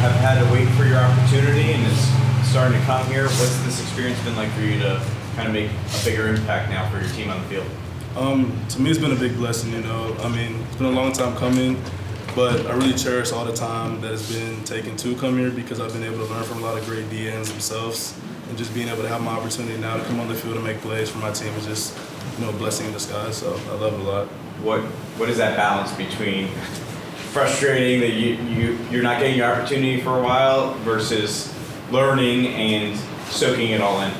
have had to wait for your opportunity and it's starting to come here. What's this experience been like for you to kind of make a bigger impact now for your team on the field? To me, it's been a big blessing, you know. I mean, it's been a long time coming, but I really cherish all the time that has been taken to come here because I've been able to learn from a lot of great DNs themselves, and just being able to have my opportunity now to come on the field and make plays for my team is just, you know, a blessing in disguise. So I love it a lot. What is that balance between frustrating that you're not getting your opportunity for a while versus learning and soaking it all in?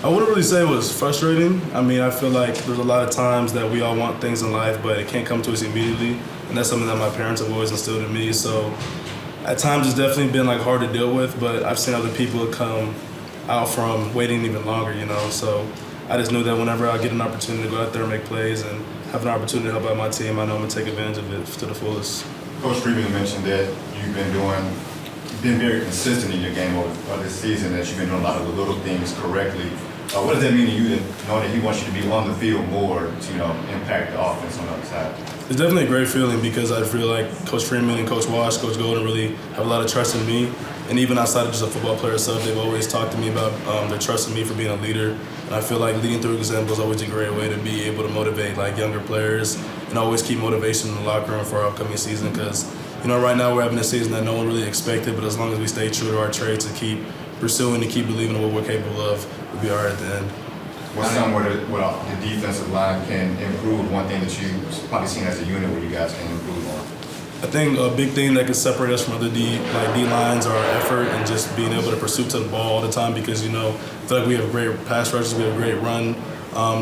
I wouldn't really say it was frustrating. I mean, I feel like there's a lot of times that we all want things in life, but it can't come to us immediately. And that's something that my parents have always instilled in me. So at times it's definitely been like hard to deal with, but I've seen other people come out from waiting even longer, you know. So I just knew that whenever I get an opportunity to go out there and make plays and have an opportunity to help out my team, I know I'm gonna take advantage of it to the fullest. Coach Freeman mentioned that you've been very consistent in your game over this season, that you've been doing a lot of the little things correctly. What does that mean to you to know that he wants you to be on the field more to, you know, impact the offense on the other side? It's definitely a great feeling because I feel like Coach Freeman and Coach Wash, Coach Golden really have a lot of trust in me. And even outside of just a football player itself, they've always talked to me about their trust in me for being a leader. And I feel like leading through example is always a great way to be able to motivate like younger players and always keep motivation in the locker room for our upcoming season. Because, you know, right now we're having a season that no one really expected, but as long as we stay true to our traits and keep pursuing and keep believing in what we're capable of, we'll be all right at the end. What's somewhere that the defensive line can improve? One thing that you've probably seen as a unit where you guys can improve on? I think a big thing that can separate us from other D lines are our effort and just being able to pursue to the ball all the time because, you know, I feel like we have great pass rushers, we have great run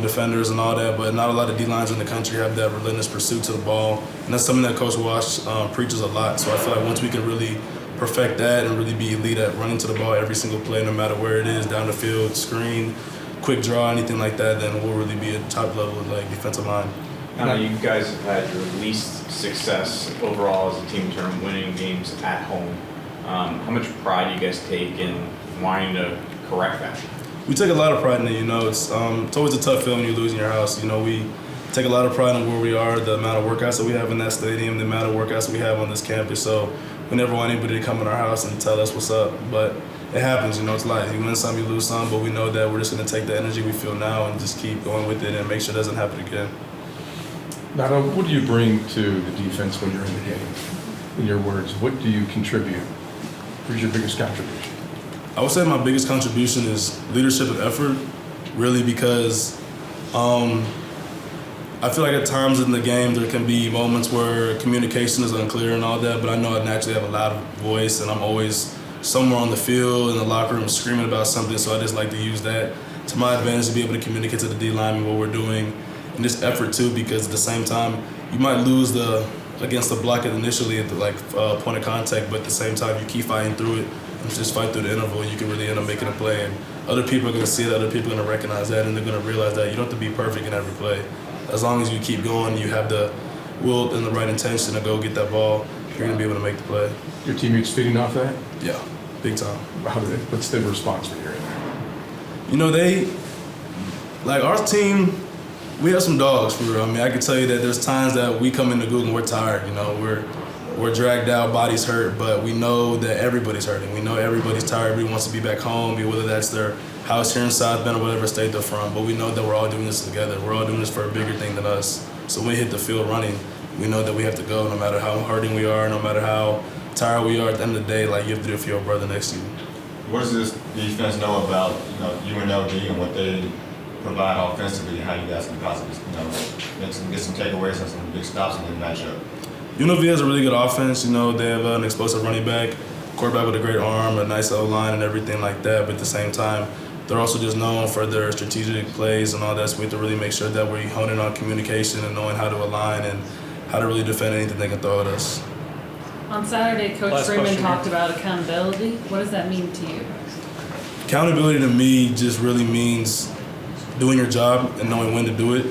defenders and all that, but not a lot of D lines in the country have that relentless pursuit to the ball. And that's something that Coach Wash preaches a lot. So I feel like once we can really perfect that and really be elite at running to the ball every single play, no matter where it is, down the field, screen, quick draw, anything like that, then we'll really be at top level like defensive line. Now, you guys have had your least success overall as a team in terms of winning games at home. How much pride do you guys take in wanting to correct that? We take a lot of pride in it, you know. It's always a tough feeling when you lose in your house. You know, we take a lot of pride in where we are, the amount of workouts that we have in that stadium, the amount of workouts that we have on this campus. So we never want anybody to come in our house and tell us what's up. But it happens, you know, it's life. You win some, you lose some, but we know that we're just going to take the energy we feel now and just keep going with it and make sure it doesn't happen again. Nana, what do you bring to the defense when you're in the game? In your words, what do you contribute? What's your biggest contribution? I would say my biggest contribution is leadership and effort, really, because I feel like at times in the game there can be moments where communication is unclear and all that, but I know I naturally have a loud voice and I'm always somewhere on the field in the locker room screaming about something, so I just like to use that to my advantage to be able to communicate to the D-lineman what we're doing. And just effort too, because at the same time, you might lose against the block initially at the point of contact, but at the same time, you keep fighting through it and just fight through the interval, you can really end up making a play. And other people are going to see that, other people are going to recognize that, and they're going to realize that you don't have to be perfect in every play. As long as you keep going, you have the will and the right intention to go get that ball, you're going to be able to make the play. Your teammates feeding off that? Yeah, big time. What's their response when you're in there? You know, our team, we have some dogs for real. I mean, I can tell you that there's times that we come into Google and we're tired, you know, we're dragged out, bodies hurt, but we know that everybody's hurting. We know everybody's tired, everybody wants to be back home, whether that's their house here in South Bend or whatever state they're from, but we know that we're all doing this together. We're all doing this for a bigger thing than us. So when we hit the field running, we know that we have to go no matter how hurting we are, no matter how tired we are. At the end of the day, like, you have to do it for your brother next to you. What does this defense know about, you know, UNLV and what they provide offensively, and how you guys can possibly, you know, get some takeaways and some big stops in the matchup? UNLV has a really good offense. You know, they have an explosive running back, quarterback with a great arm, a nice O-line and everything like that. But at the same time, they're also just known for their strategic plays and all that. So we have to really make sure that we're honing on communication and knowing how to align and how to really defend anything they can throw at us. On Saturday, Coach Freeman talked about accountability. What does that mean to you? Accountability to me just really means doing your job and knowing when to do it.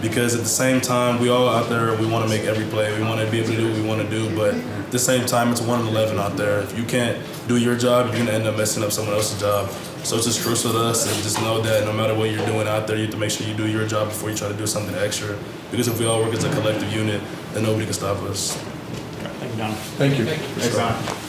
Because at the same time, we all out there, we want to make every play. We want to be able to do what we want to do, but at the same time, it's 1 in 11 out there. If you can't do your job, you're going to end up messing up someone else's job. So it's just crucial to us, and just know that no matter what you're doing out there, you have to make sure you do your job before you try to do something extra. Because if we all work as a collective unit, then nobody can stop us. Thank you, Don. Thank you. Thanks, Don.